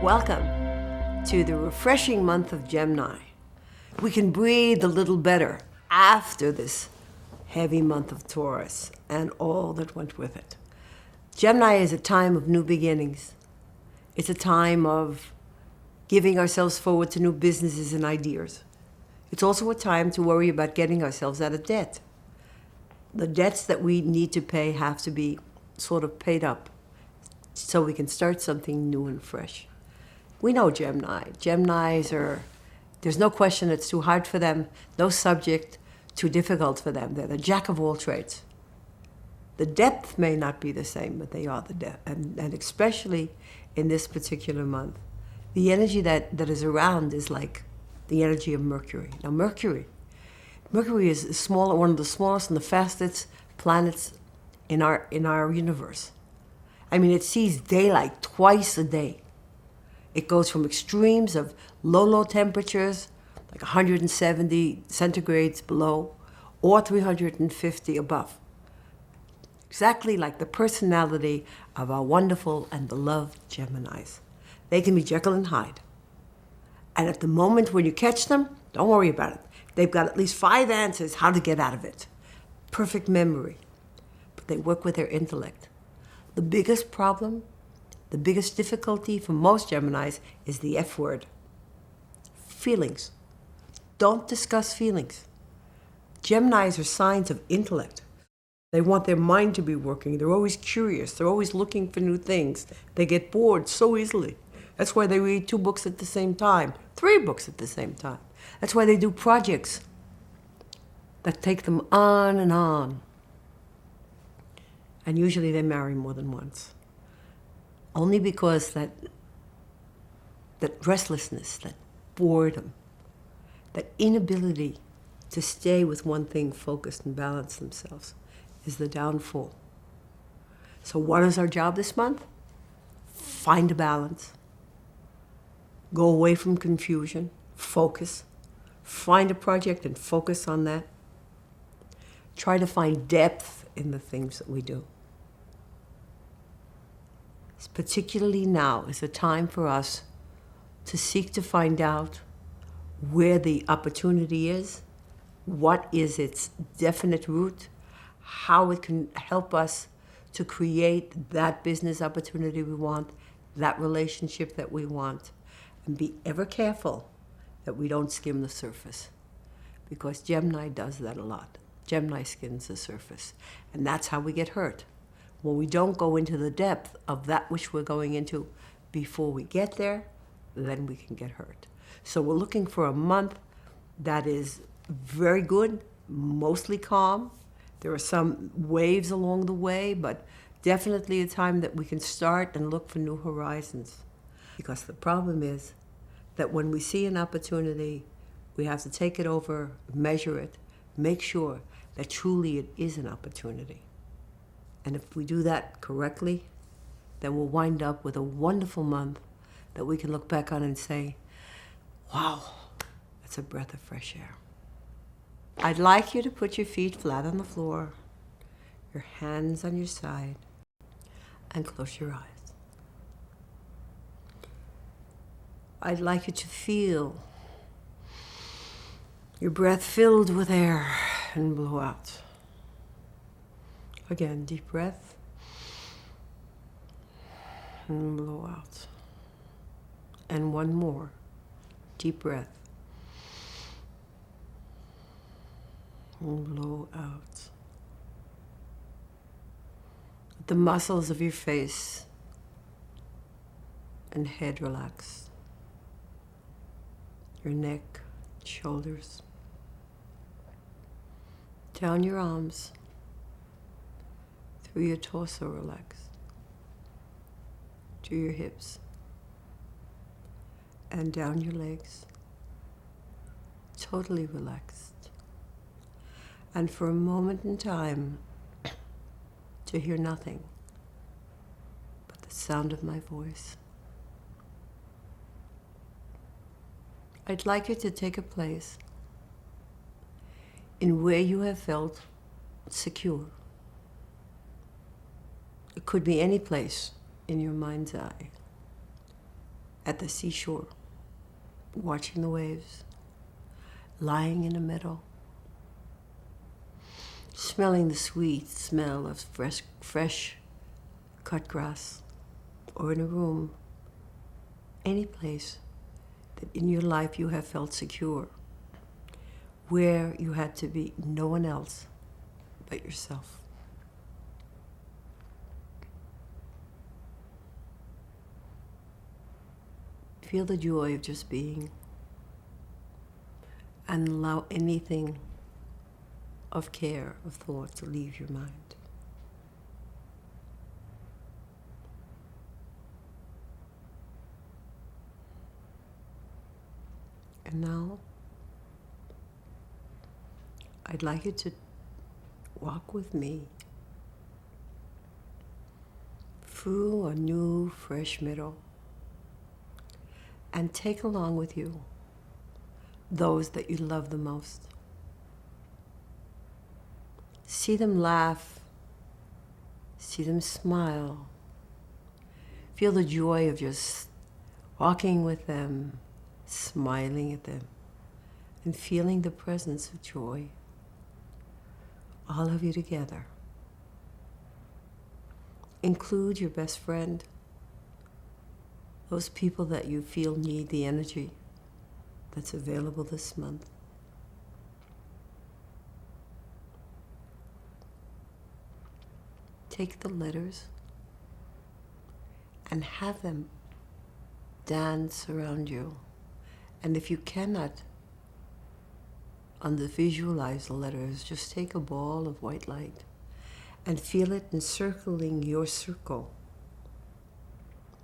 Welcome to the refreshing month of Gemini. We can breathe a little better after this heavy month of Taurus and all that went with it. Gemini is a time of new beginnings. It's a time of giving ourselves forward to new businesses and ideas. It's also a time to worry about getting ourselves out of debt. The debts that we need to pay have to be sort of paid up so we can start something new and fresh. We know Gemini. Geminis are, there's no question it's too hard for them, no subject too difficult for them. They're the jack of all trades. The depth may not be the same, but they are the depth. And especially in this particular month, the energy that is around is like the energy of Mercury. Now Mercury is small, one of the smallest and the fastest planets in our universe. I mean, it sees daylight twice a day. It goes from extremes of low temperatures, like 170 centigrades below, or 350 above. Exactly like the personality of our wonderful and beloved Geminis. They can be Jekyll and Hyde. And at the moment when you catch them, don't worry about it. They've got at least 5 answers how to get out of it. Perfect memory. But they work with their intellect. The biggest problem, the biggest difficulty for most Geminis is the F word. Feelings. Don't discuss feelings. Geminis are signs of intellect. They want their mind to be working. They're always curious. They're always looking for new things. They get bored so easily. That's why they read 2 books at the same time, 3 books at the same time. That's why they do projects that take them on and on. And usually they marry more than once. Only because that restlessness, that boredom, that inability to stay with one thing focused and balance themselves is the downfall. So what is our job this month? Find a balance. Go away from confusion. Focus. Find a project and focus on that. Try to find depth in the things that we do. Particularly now is a time for us to seek to find out where the opportunity is, what is its definite root, how it can help us to create that business opportunity we want, that relationship that we want, and be ever careful that we don't skim the surface, because Gemini does that a lot. Gemini skims the surface, and that's how we get hurt. When we don't go into the depth of that which we're going into before we get there, then we can get hurt. So we're looking for a month that is very good, mostly calm. There are some waves along the way, but definitely a time that we can start and look for new horizons. Because the problem is that when we see an opportunity, we have to take it over, measure it, make sure that truly it is an opportunity. And if we do that correctly, then we'll wind up with a wonderful month that we can look back on and say, wow, that's a breath of fresh air. I'd like you to put your feet flat on the floor, your hands on your side, and close your eyes. I'd like you to feel your breath filled with air and blow out. Again, deep breath and blow out. And one more, deep breath and blow out. The muscles of your face and head relax. Your neck, shoulders, down your arms, through your torso relax, to your hips, and down your legs, totally relaxed. And for a moment in time, to hear nothing but the sound of my voice. I'd like you to take a place in where you have felt secure. It could be any place in your mind's eye. at the seashore, watching the waves, lying in a meadow, smelling the sweet smell of fresh cut grass, or in a room, any place that in your life you have felt secure, where you had to be no one else but yourself. Feel the joy of just being, and allow anything of care, of thought to leave your mind. And now, I'd like you to walk with me through a new, fresh meadow, and take along with you those that you love the most. See them laugh, see them smile, feel the joy of just walking with them, smiling at them, and feeling the presence of joy. All of you together. Include your best friend, those people that you feel need the energy that's available this month. Take the letters and have them dance around you. And if you cannot visualize the letters, just take a ball of white light and feel it encircling your circle,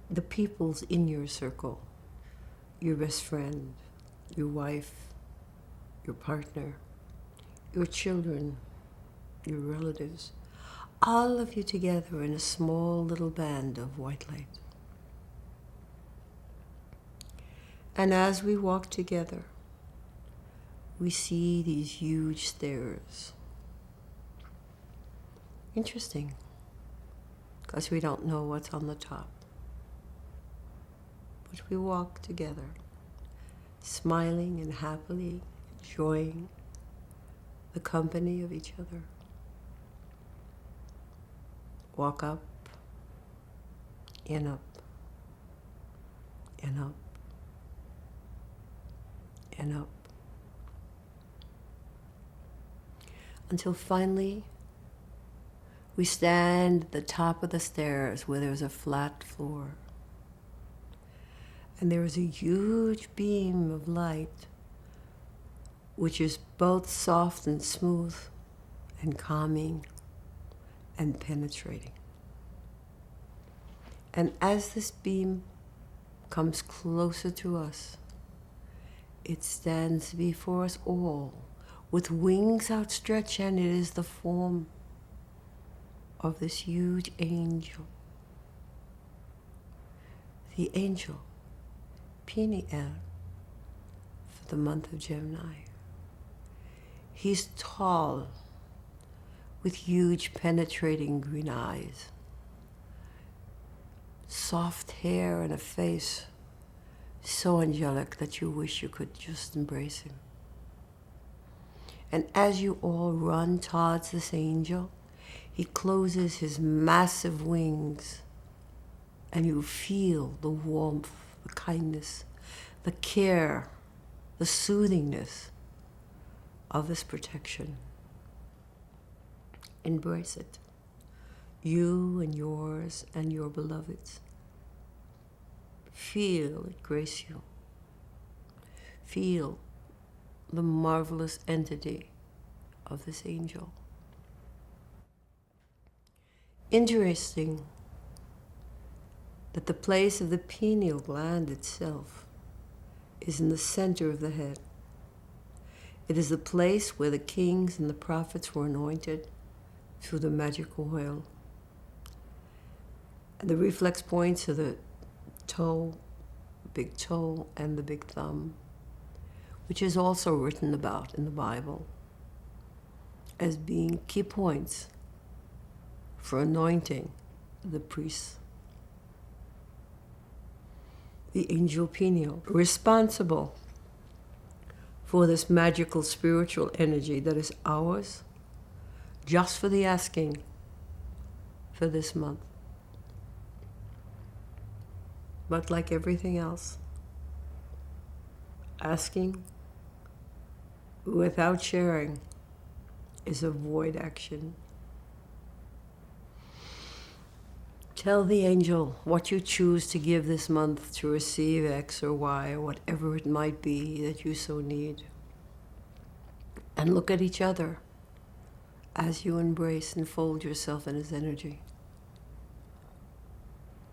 the peoples in your circle, your best friend, your wife, your partner, your children, your relatives, all of you together in a small little band of white light. And as we walk together, we see these huge stairs. Interesting, because we don't know what's on the top. But we walk together, smiling and happily enjoying the company of each other. Walk up, and up, and up, and up, until finally we stand at the top of the stairs where there's a flat floor. And there is a huge beam of light which is both soft and smooth and calming and penetrating. And as this beam comes closer to us, it stands before us all with wings outstretched, and it is the form of this huge angel. The angel Peniel for the month of Gemini. He's tall with huge penetrating green eyes, soft hair and a face so angelic that you wish you could just embrace him. And as you all run towards this angel, he closes his massive wings, and you feel the warmth, the kindness, the care, the soothingness of this protection. Embrace it, you and yours and your beloveds. Feel it grace you. Feel the marvelous entity of this angel. Interesting that the place of the pineal gland itself is in the center of the head. It is the place where the kings and the prophets were anointed through the magical oil. And the reflex points are the toe, big toe, and the big thumb, which is also written about in the Bible as being key points for anointing the priests. the angel Peniel, responsible for this magical spiritual energy that is ours just for the asking for this month. But like everything else, asking without sharing is a void action. Tell the angel what you choose to give this month to receive X or Y or whatever it might be that you so need. And look at each other as you embrace and fold yourself in his energy.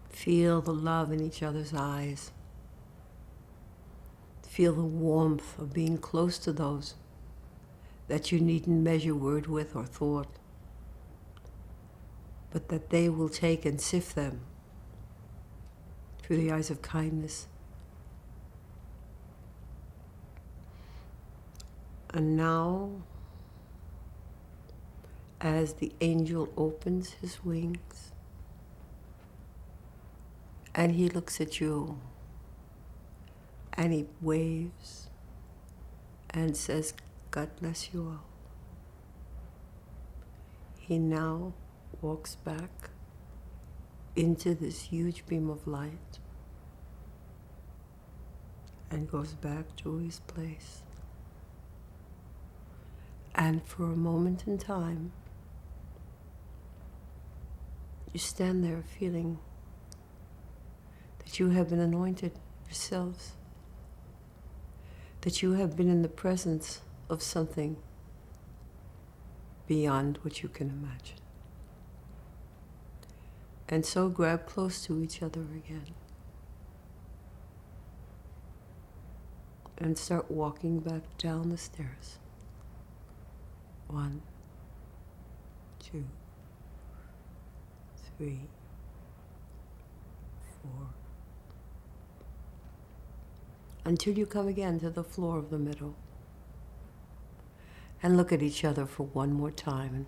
Feel the love in each other's eyes. Feel the warmth of being close to those that you needn't measure word with or thought, but that they will take and sift them through the eyes of kindness. And now, as the angel opens his wings and he looks at you and he waves and says, "God bless you all," he now walks back into this huge beam of light and goes back to his place. And for a moment in time, you stand there feeling that you have been anointed yourselves, that you have been in the presence of something beyond what you can imagine. And so grab close to each other again and start walking back down the stairs. 1, 2, 3, 4, until you come again to the floor of the middle. And look at each other for one more time and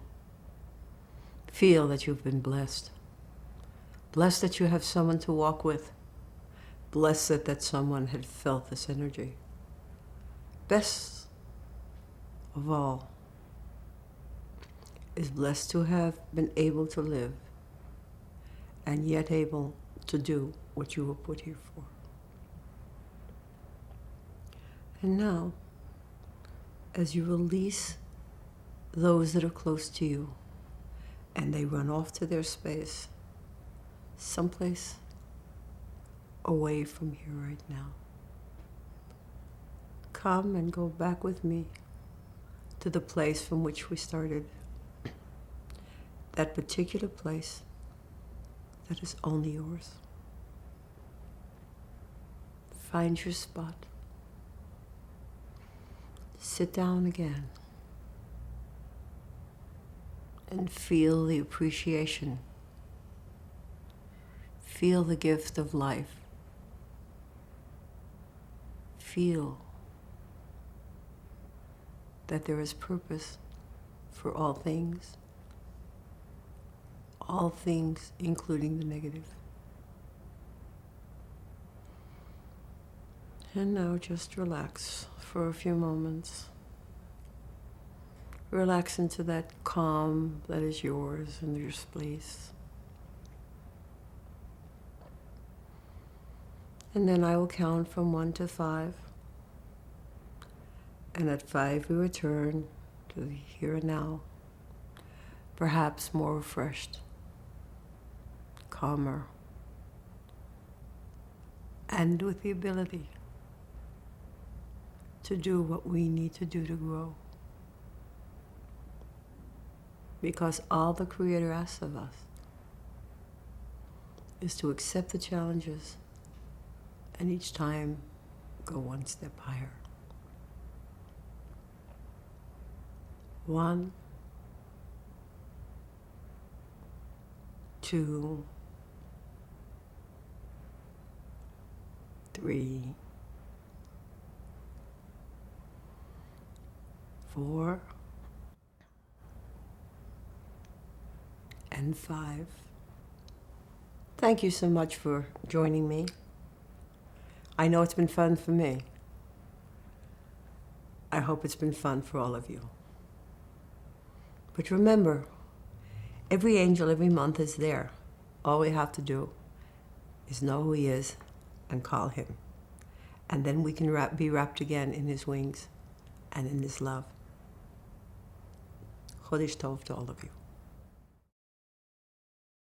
feel that you've been blessed. Blessed that you have someone to walk with. Blessed that someone had felt this energy. Best of all is blessed to have been able to live and yet able to do what you were put here for. And now, as you release those that are close to you and they run off to their space, someplace away from here right now, come and go back with me to the place from which we started. That particular place that is only yours. Find your spot. Sit down again and feel the appreciation. Feel the gift of life. Feel that there is purpose for all things including the negative. And now just relax for a few moments. Relax into that calm that is yours and your space. And then I will count from 1 to 5. And at 5 we return to the here and now, perhaps more refreshed, calmer, and with the ability to do what we need to do to grow. Because all the Creator asks of us is to accept the challenges and each time go one step higher. 1, 2, 3, 4, and 5. Thank you so much for joining me. I know it's been fun for me. I hope it's been fun for all of you. But remember, every angel every month is there. All we have to do is know who he is and call him. And then we can be wrapped again in his wings and in his love. Chodesh Tov to all of you.